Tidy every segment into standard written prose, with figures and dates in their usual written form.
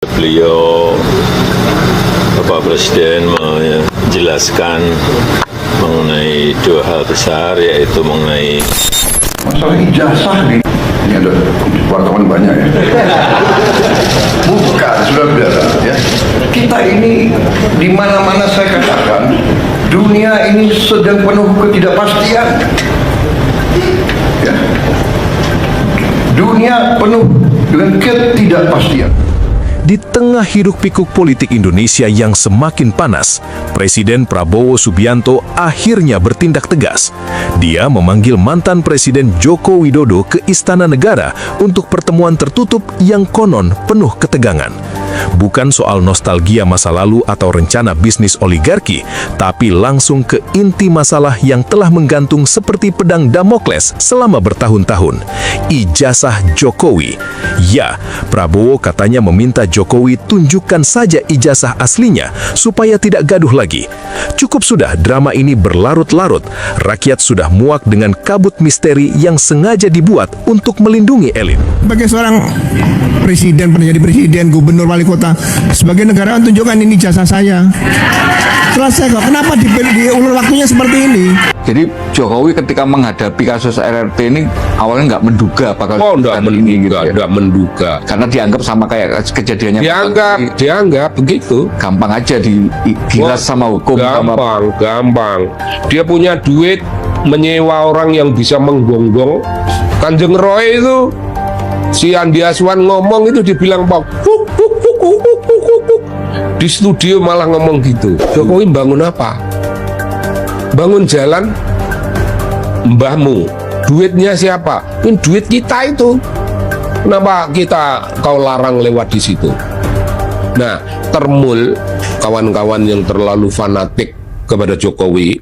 Beliau, Bapak Presiden menjelaskan mengenai dua hal besar, yaitu mengenai masalah ijazah nih. Ini ada wartawan banyak ya. Bukan, sudah biasa ya. Kita ini di mana-mana saya katakan, dunia ini sedang penuh ketidakpastian. Ya. Dunia penuh dengan ketidakpastian. Di tengah hiruk-pikuk politik Indonesia yang semakin panas, Presiden Prabowo Subianto akhirnya bertindak tegas. Dia memanggil mantan Presiden Joko Widodo ke Istana Negara untuk pertemuan tertutup yang konon penuh ketegangan. Bukan soal nostalgia masa lalu atau rencana bisnis oligarki, tapi langsung ke inti masalah yang telah menggantung seperti pedang Damokles selama bertahun-tahun. Ijazah Jokowi. Ya, Prabowo katanya meminta Jokowi tunjukkan saja ijazah aslinya supaya tidak gaduh lagi. Cukup sudah drama ini berlarut-larut. Rakyat sudah muak dengan kabut misteri yang sengaja dibuat untuk melindungi elit. Sebagai seorang presiden, pernah jadi presiden, gubernur, wali kota, sebagai negarawan tunjukkan ini ijazah saya. Selesai kok. Kenapa diulur waktunya seperti ini? Jadi Jokowi ketika menghadapi kasus RRT ini awalnya nggak menduga bakal nggak menduga karena dianggap sama kayak kejadiannya dianggap begitu gampang aja digilas sama hukum. Gampang dia punya duit menyewa orang yang bisa menggonggong. Kanjeng Roy itu si Andi Aswan ngomong itu dibilang puk di studio malah ngomong gitu. Jokowi bangun apa? Bangun jalan mbahmu. Duitnya siapa? Ini duit kita itu. Kenapa kau larang lewat di situ? Nah, termul kawan-kawan yang terlalu fanatik kepada Jokowi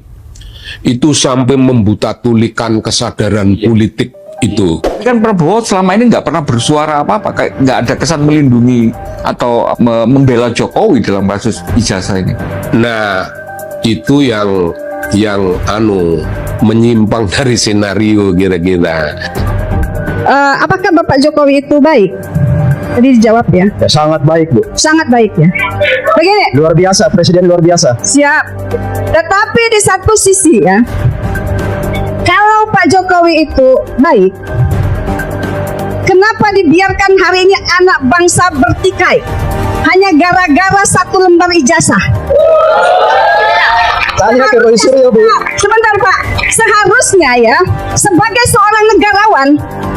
itu sampai membuta-tulikan kesadaran politik itu. Kan Prabowo selama ini nggak pernah bersuara apa-apa, kayak nggak ada kesan melindungi atau membela Jokowi dalam kasus ijazah ini. Nah, itu yang menyimpang dari senario kira-kira. Apakah Bapak Jokowi itu baik? Tadi dijawab ya. Sangat baik, Bu. Sangat baik ya. Begini. Luar biasa, presiden luar biasa. Siap. Tetapi di satu sisi ya, kalau Pak Jokowi itu baik, kenapa dibiarkan hari ini anak bangsa bertikai hanya gara-gara satu lembar ijazah? Tanya ke Roy Suryo, Bu. Sebentar Pak, seharusnya ya sebagai seorang negarawan,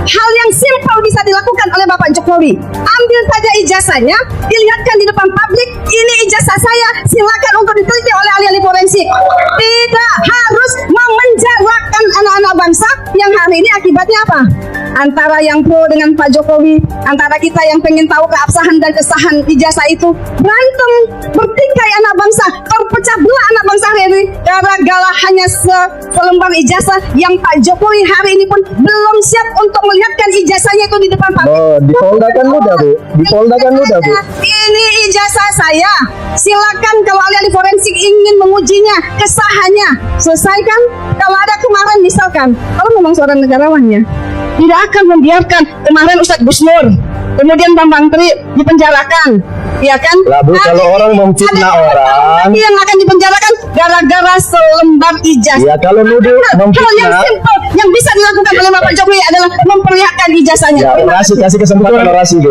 hal yang simpel bisa dilakukan oleh Bapak Jokowi. Ambil saja ijazahnya, dilihatkan di depan publik, ini ijazah saya, silakan untuk diteliti oleh ahli-ahli forensik. Tidak harus memenjarakan anak-anak bangsa yang hari ini akibatnya apa? Antara yang pro dengan Pak Jokowi, antara kita yang pengen tahu keabsahan dan kesahan ijazah itu, berantem, bertikai anak bangsa, terpecah belah anak bangsa hari ini gara-gara hanya selembar ijazah yang Pak Jokowi hari ini pun belum siap untuk melihatkan ijazahnya itu di depan publik. Oh, di Polda kan mudah, Bu. Di Polda kan mudah, Bu. Ini ijazah saya. Silakan kalau ahli forensik ingin mengujinya, kesahannya. Selesaikan. Kalau ada kemarin misalkan, kalau memang seorang negarawannya, tidak akan membiarkan kemarin Ustadz Gus Nur, kemudian Bambang Tri dipenjarakan, ya kan? Lah, Bu, kalau orang memfitnah orang, yang akan dipenjarakan gara-gara selembar ijazah. Ya, kalau nuduh hal yang memfitnah, simpel yang bisa dilakukan oleh Bapak Jokowi adalah memperlihatkan ijazahnya. ya, kasih kesempatan orasi, Bu.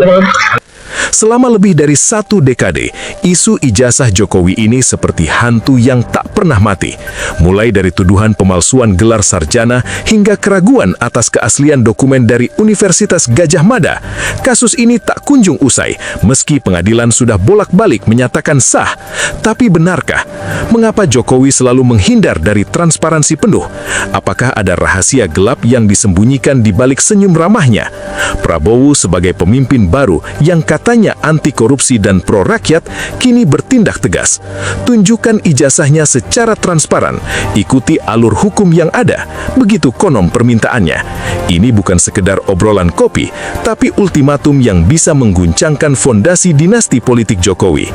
Selama lebih dari 1 dekade, isu ijazah Jokowi ini seperti hantu yang tak pernah mati. Mulai dari tuduhan pemalsuan gelar sarjana hingga keraguan atas keaslian dokumen dari Universitas Gadjah Mada. Kasus ini tak kunjung usai, meski pengadilan sudah bolak-balik menyatakan sah. Tapi benarkah? Mengapa Jokowi selalu menghindar dari transparansi penuh? Apakah ada rahasia gelap yang disembunyikan di balik senyum ramahnya? Prabowo sebagai pemimpin baru yang katanya anti korupsi dan pro rakyat, kini bertindak tegas. Tunjukkan ijazahnya secara transparan, ikuti alur hukum yang ada, begitu konon permintaannya. Ini bukan sekedar obrolan kopi, tapi ultimatum yang bisa mengguncangkan fondasi dinasti politik Jokowi.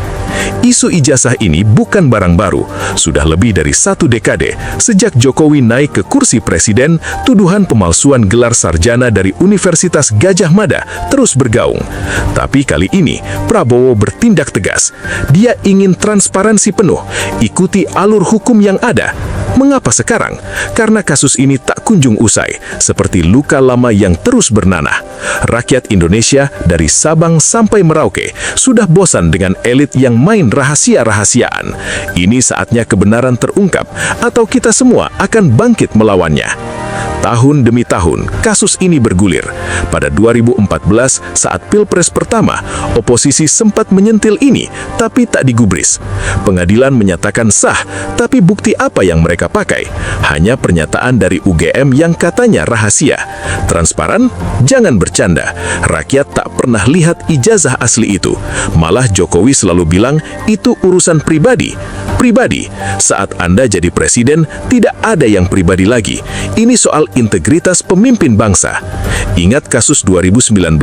Isu ijazah ini bukan barang baru. Sudah lebih dari 1 dekade sejak Jokowi naik ke kursi presiden, tuduhan pemalsuan gelar sarjana dari Universitas Gadjah Mada terus bergaung. Tapi kali ini Prabowo bertindak tegas. Dia ingin transparansi penuh, ikuti alur hukum yang ada. Mengapa sekarang? Karena kasus ini tak kunjung usai, seperti luka lama yang terus bernanah. Rakyat Indonesia dari Sabang sampai Merauke sudah bosan dengan elit yang main rahasia-rahasiaan. Ini saatnya kebenaran terungkap, atau kita semua akan bangkit melawannya. Tahun demi tahun, kasus ini bergulir. Pada 2014, saat Pilpres pertama, oposisi sempat menyentil ini, tapi tak digubris. Pengadilan menyatakan sah, tapi bukti apa yang mereka pakai? Hanya pernyataan dari UGM yang katanya rahasia. Transparan? Jangan bercanda. Rakyat tak pernah lihat ijazah asli itu. Malah Jokowi selalu bilang, itu urusan pribadi. Pribadi. Saat Anda jadi presiden, tidak ada yang pribadi lagi. Ini soal integritas pemimpin bangsa. Ingat kasus 2019,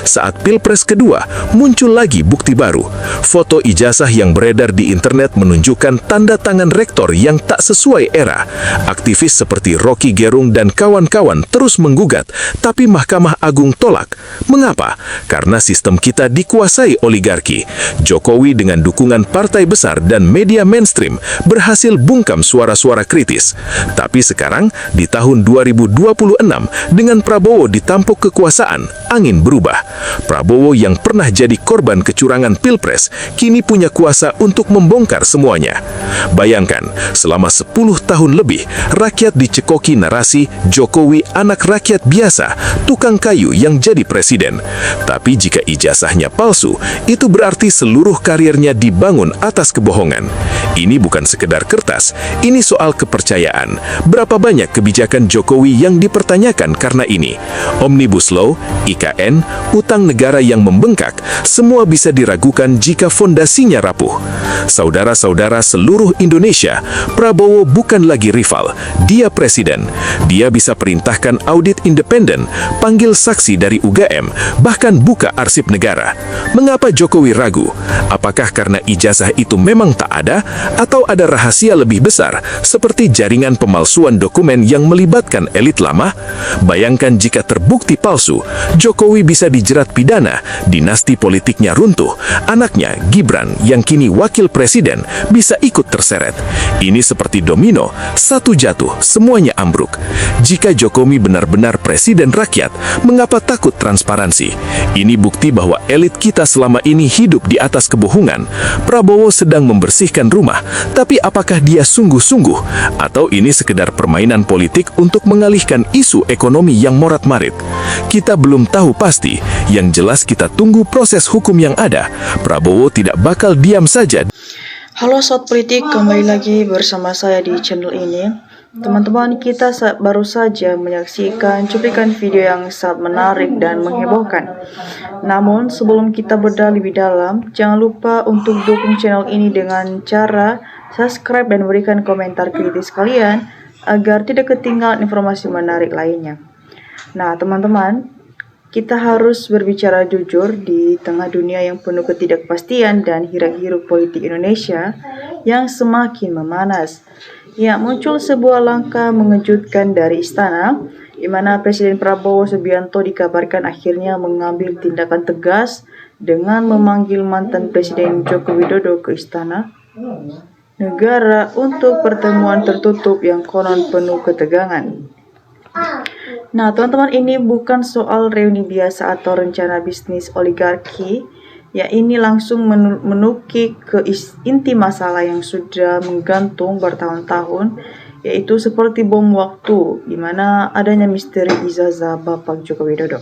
saat Pilpres kedua, muncul lagi bukti baru. Foto ijazah yang beredar di internet menunjukkan tanda tangan rektor yang tak sesuai era. Aktivis seperti Rocky Gerung dan kawan-kawan terus menggugat, tapi Mahkamah Agung tolak. Mengapa? Karena sistem kita dikuasai oligarki. Jokowi dengan dukungan partai besar dan media mainstream berhasil bungkam suara-suara kritis. Tapi sekarang, di tahun 2026, dengan Prabowo ditampuk kekuasaan, angin berubah. Prabowo yang pernah jadi korban kecurangan Pilpres, kini punya kuasa untuk membongkar semuanya. Bayangkan, selama 10 tahun lebih, rakyat dicekoki narasi Jokowi anak rakyat biasa, tukang kayu yang jadi presiden. Tapi jika ijazahnya palsu, itu berarti seluruh karirnya dibangun atas kebohongan. Ini bukan sekedar kertas, ini soal kepercayaan. Berapa banyak kebijakan Jokowi yang dipertanyakan karena ini? Omnibus Law, IKN, utang negara yang membengkak, semua bisa diragukan jika fondasinya rapuh. Saudara-saudara seluruh Indonesia, Prabowo bukan lagi rival, dia presiden. Dia bisa perintahkan audit independen, panggil saksi dari UGM, bahkan buka arsip negara. Mengapa Jokowi ragu? Apakah karena ijazah itu memang tak ada, atau ada rahasia lebih besar, seperti jaringan pemalsuan dokumen yang melibatkan elit lama? Bayangkan jika terbukti palsu, Jokowi bisa dijerat pidana, dinasti politiknya runtuh, anaknya Gibran yang kini wakil presiden bisa ikut terseret. Ini seperti domino, satu jatuh, semuanya ambruk. Jika Jokowi benar-benar presiden rakyat, mengapa takut transparansi? Ini bukti bahwa elit kita selama ini hidup di atas kebohongan. Prabowo sedang membersihkan rumah, tapi apakah dia sungguh-sungguh? Atau ini sekedar permainan politik untuk mengalihkan isu ekonomi yang morat-marit? Kita belum tahu pasti. Yang jelas kita tunggu proses hukum yang ada. Prabowo tidak bakal diam saja. Halo Sobat Politik, kembali lagi bersama saya di channel ini. Teman-teman, kita baru saja menyaksikan cuplikan video yang sangat menarik dan menghebohkan. Namun, sebelum kita bedah lebih dalam, jangan lupa untuk dukung channel ini dengan cara subscribe dan berikan komentar kritis kalian agar tidak ketinggalan informasi menarik lainnya. Nah, teman-teman, kita harus berbicara jujur di tengah dunia yang penuh ketidakpastian dan hiruk-pikuk politik Indonesia yang semakin memanas. Ya, muncul sebuah langkah mengejutkan dari istana, di mana Presiden Prabowo Subianto dikabarkan akhirnya mengambil tindakan tegas dengan memanggil mantan Presiden Joko Widodo ke istana negara untuk pertemuan tertutup yang konon penuh ketegangan. Nah, teman-teman, ini bukan soal reuni biasa atau rencana bisnis oligarki. Ya, ini langsung menukik ke inti masalah yang sudah menggantung bertahun-tahun, yaitu seperti bom waktu, di mana adanya misteri ijazah Bapak Joko Widodo.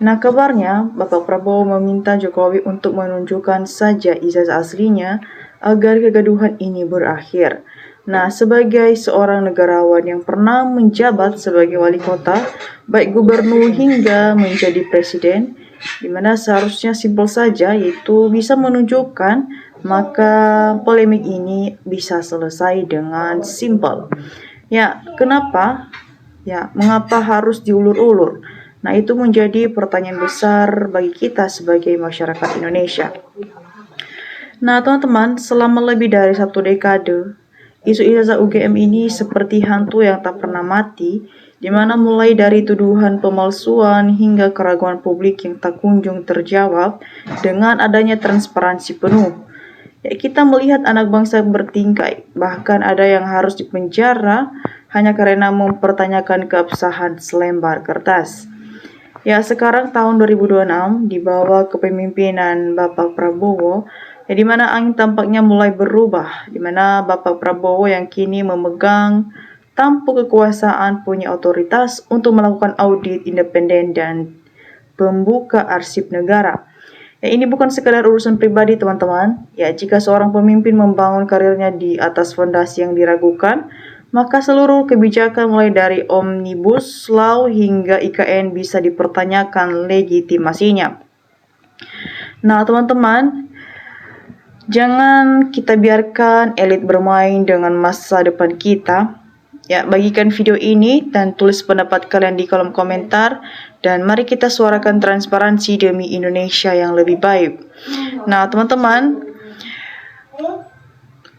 Nah, kabarnya Bapak Prabowo meminta Jokowi untuk menunjukkan saja ijazah aslinya agar kegaduhan ini berakhir. Nah, sebagai seorang negarawan yang pernah menjabat sebagai wali kota, baik gubernur hingga menjadi presiden, di mana seharusnya simpel saja, yaitu bisa menunjukkan, maka polemik ini bisa selesai dengan simpel. Ya, kenapa? Ya, mengapa harus diulur-ulur? Nah, itu menjadi pertanyaan besar bagi kita sebagai masyarakat Indonesia. Nah, teman-teman, selama lebih dari 1 dekade, isu ijazah UGM ini seperti hantu yang tak pernah mati, di mana mulai dari tuduhan pemalsuan hingga keraguan publik yang tak kunjung terjawab dengan adanya transparansi penuh. Ya, kita melihat anak bangsa bertingkai, bahkan ada yang harus dipenjara hanya karena mempertanyakan keabsahan selembar kertas. Ya, sekarang tahun 2026 di bawah kepemimpinan Bapak Prabowo, ya, di mana angin tampaknya mulai berubah, di mana Bapak Prabowo yang kini memegang tampuk kekuasaan punya otoritas untuk melakukan audit independen dan pembuka arsip negara. Ya, ini bukan sekadar urusan pribadi, teman-teman. Ya, jika seorang pemimpin membangun karirnya di atas fondasi yang diragukan, maka seluruh kebijakan mulai dari Omnibus Law hingga IKN bisa dipertanyakan legitimasinya. Nah, teman-teman, jangan kita biarkan elit bermain dengan masa depan kita. Ya, bagikan video ini dan tulis pendapat kalian di kolom komentar, dan mari kita suarakan transparansi demi Indonesia yang lebih baik. Nah, teman-teman,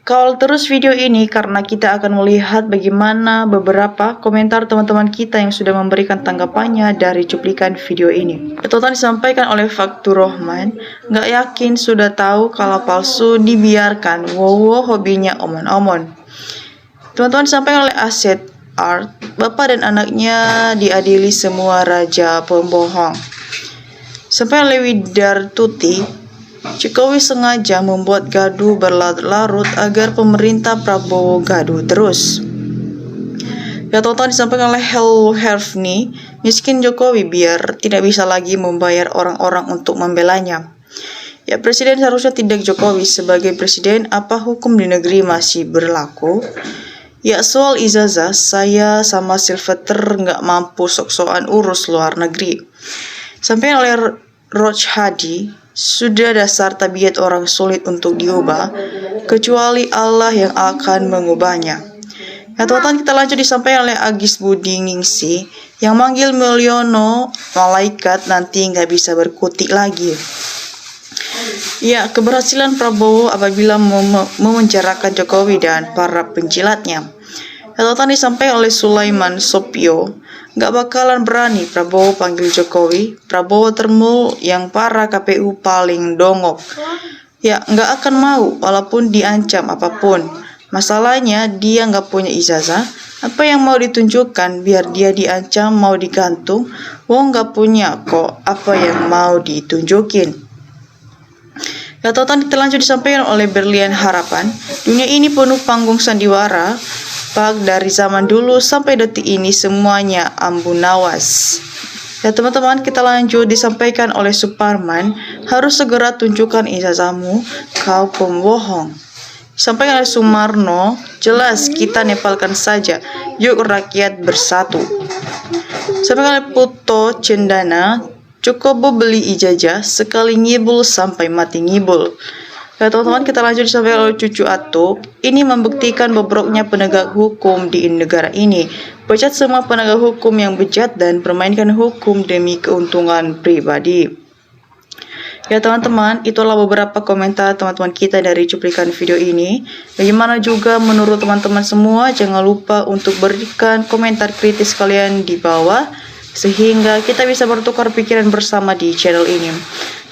kawal terus video ini karena kita akan melihat bagaimana beberapa komentar teman-teman kita yang sudah memberikan tanggapannya dari cuplikan video ini. Teman-teman, disampaikan oleh Faktur Rohman, nggak yakin sudah tahu kalau palsu dibiarkan, wow hobinya omon-omon. Teman-teman, disampaikan oleh Aset Art, bapak dan anaknya diadili semua raja pembohong. Sampai oleh Widar Tuti, Jokowi sengaja membuat gaduh berlarut-larut agar pemerintah Prabowo gaduh terus. Ya, teman-teman, disampaikan oleh Hello Herfni, miskin Jokowi biar tidak bisa lagi membayar orang-orang untuk membelanya. Ya, presiden seharusnya tindak Jokowi sebagai presiden, apa hukum di negeri masih berlaku? Ya, soal ijazah, saya sama Silveter nggak mampu sok-sokan urus luar negeri. Sampai oleh Roj Hadi, sudah dasar tabiat orang sulit untuk diubah, kecuali Allah yang akan mengubahnya. Ya, teman-teman, kita lanjut disampaikan oleh Agis Budi Ningsi, yang manggil Mulyono malaikat nanti nggak bisa berkutik lagi. Ya, keberhasilan Prabowo apabila memenjarakan Jokowi dan para penjilatnya. Teman-teman, disampaikan oleh Sulaiman Sopio, nggak bakalan berani Prabowo panggil Jokowi. Prabowo termul yang para KPU paling dongok. Ya, nggak akan mau walaupun diancam apapun. Masalahnya dia nggak punya ijazah. Apa yang mau ditunjukkan biar dia diancam mau digantung? Wong nggak punya kok apa yang mau ditunjukin. Ya, teman-teman, terlanjur disampaikan oleh Berlian Harapan, dunia ini penuh panggung sandiwara, pak dari zaman dulu sampai detik ini semuanya ambun nawas. Ya, teman-teman, kita lanjut disampaikan oleh Suparman, harus segera tunjukkan ijazahmu, kau pembohong. Disampaikan oleh Sumarno, jelas kita nepalkan saja, yuk rakyat bersatu. Disampaikan oleh Puto Cendana, cukup beli ijazah, sekali ngibul sampai mati ngibul. Ya, teman-teman, kita lanjut disampaikan oleh Cucu Atup. Ini membuktikan bobroknya penegak hukum di negara ini. Pecat semua penegak hukum yang bejat dan permainkan hukum demi keuntungan pribadi. Ya, teman-teman, itulah beberapa komentar teman-teman kita dari cuplikan video ini. Bagaimana juga menurut teman-teman semua? Jangan lupa untuk berikan komentar kritis kalian di bawah, sehingga kita bisa bertukar pikiran bersama di channel ini.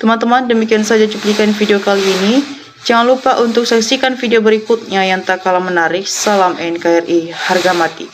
Teman-teman, demikian saja cuplikan video kali ini. Jangan lupa untuk saksikan video berikutnya yang tak kalah menarik. Salam NKRI, harga mati.